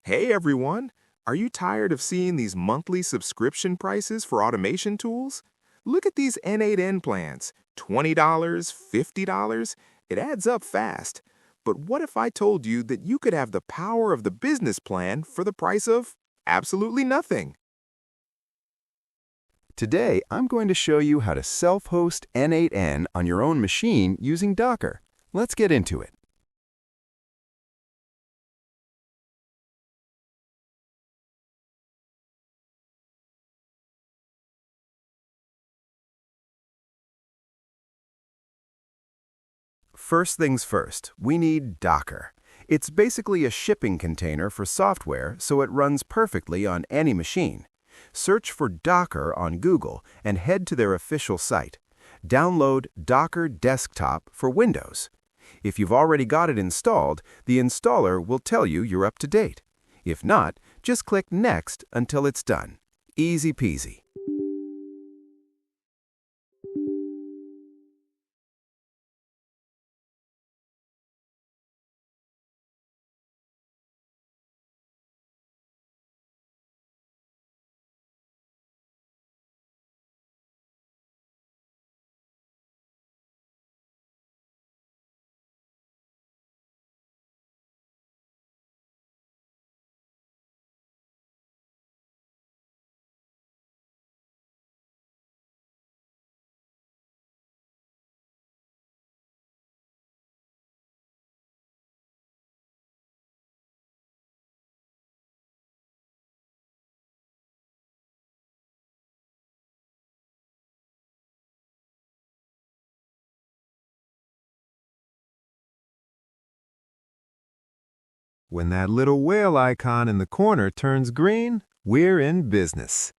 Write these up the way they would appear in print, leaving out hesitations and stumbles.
Hey everyone! Are you tired of seeing these monthly subscription prices for automation tools? Look at these n8n plans. $20, $50. It adds up fast. But what if I told you that you could have the power of the business plan for the price of absolutely nothing? Today, I'm going to show you how to self-host n8n on your own machine using Docker. Let's get into it. First things first, we need Docker. It's basically a shipping container for software, so it runs perfectly on any machine. Search for Docker on Google and head to their official site. Download Docker Desktop for Windows. If you've already got it installed, the installer will tell you you're up to date. If not, just click Next until it's done. Easy peasy. When that little whale icon in the corner turns green, we're in business.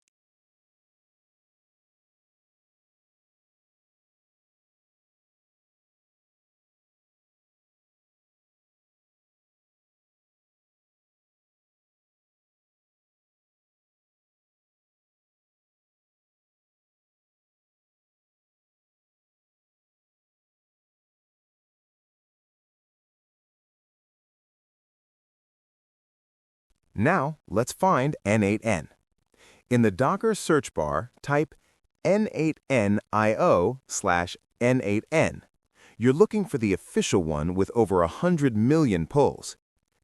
Now, let's find n8n. In the Docker search bar, type n8nio/n8n. You're looking for the official one with over 100 million pulls.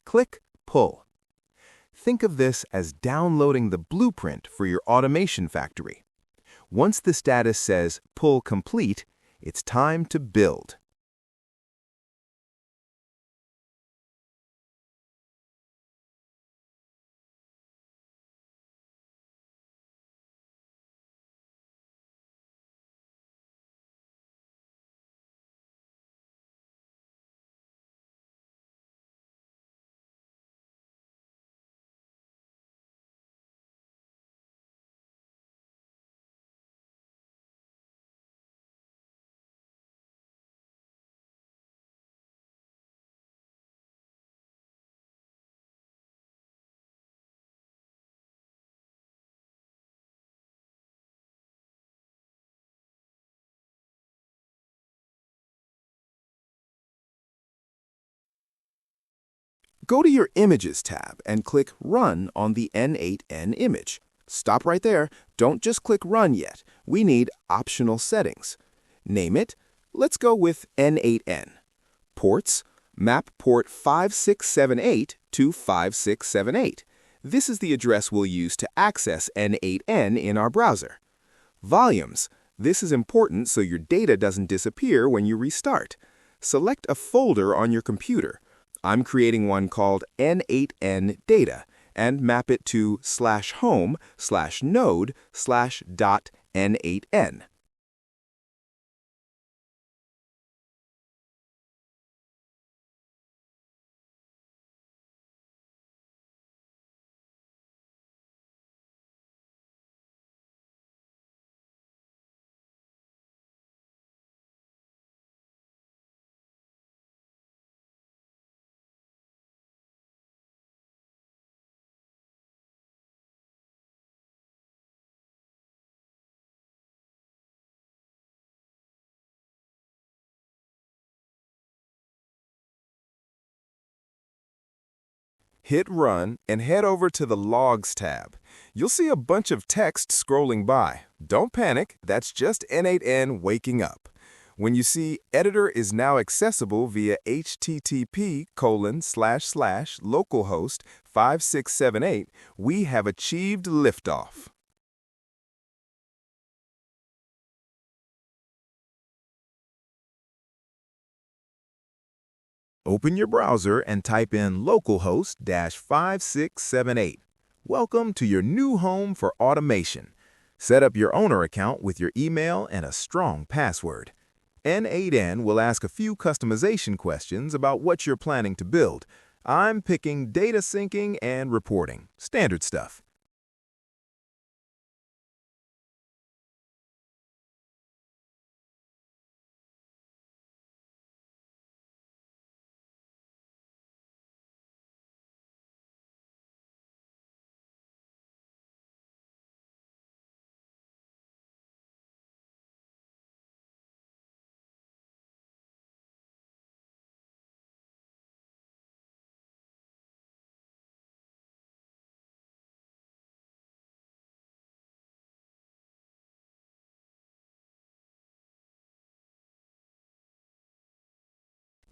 Click Pull. Think of this as downloading the blueprint for your automation factory. Once the status says Pull Complete, it's time to build. Go to your Images tab and click Run on the n8n image. Stop right there. Don't just click Run yet. We need optional settings. Name it. Let's go with n8n. Ports, map port 5678 to 5678. This is the address we'll use to access n8n in our browser. Volumes. This is important so your data doesn't disappear when you restart. Select a folder on your computer. I'm creating one called n8n data and map it to /home/node/.n8n. Hit Run and head over to the Logs tab. You'll see a bunch of text scrolling by. Don't panic, that's just n8n waking up. When you see Editor is now accessible via http://localhost 5678, we have achieved liftoff. Open your browser and type in localhost 5678. Welcome to your new home for automation. Set up your owner account with your email and a strong password. n8n will ask a few customization questions about what you're planning to build. I'm picking data syncing and reporting, standard stuff.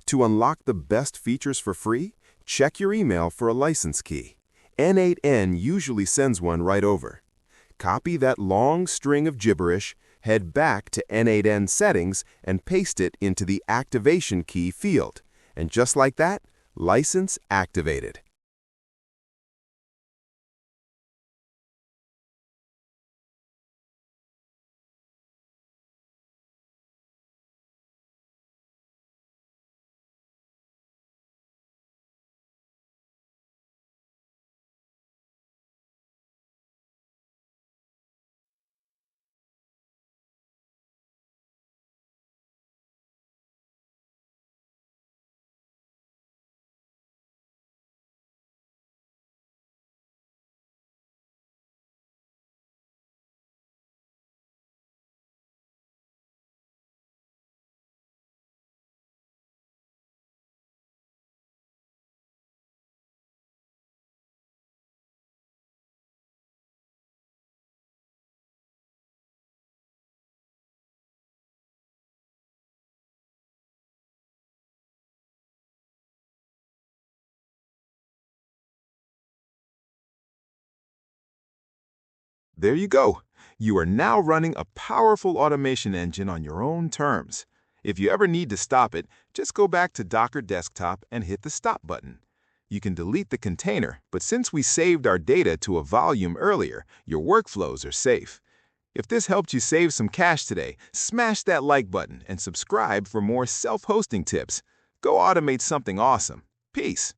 To unlock the best features for free, check your email for a license key. n8n usually sends one right over. Copy that long string of gibberish, head back to n8n settings, and paste it into the activation key field. And just like that, license activated. There you go. You are now running a powerful automation engine on your own terms. If you ever need to stop it, just go back to Docker Desktop and hit the Stop button. You can delete the container, but since we saved our data to a volume earlier, your workflows are safe. If this helped you save some cash today, smash that like button and subscribe for more self-hosting tips. Go automate something awesome. Peace.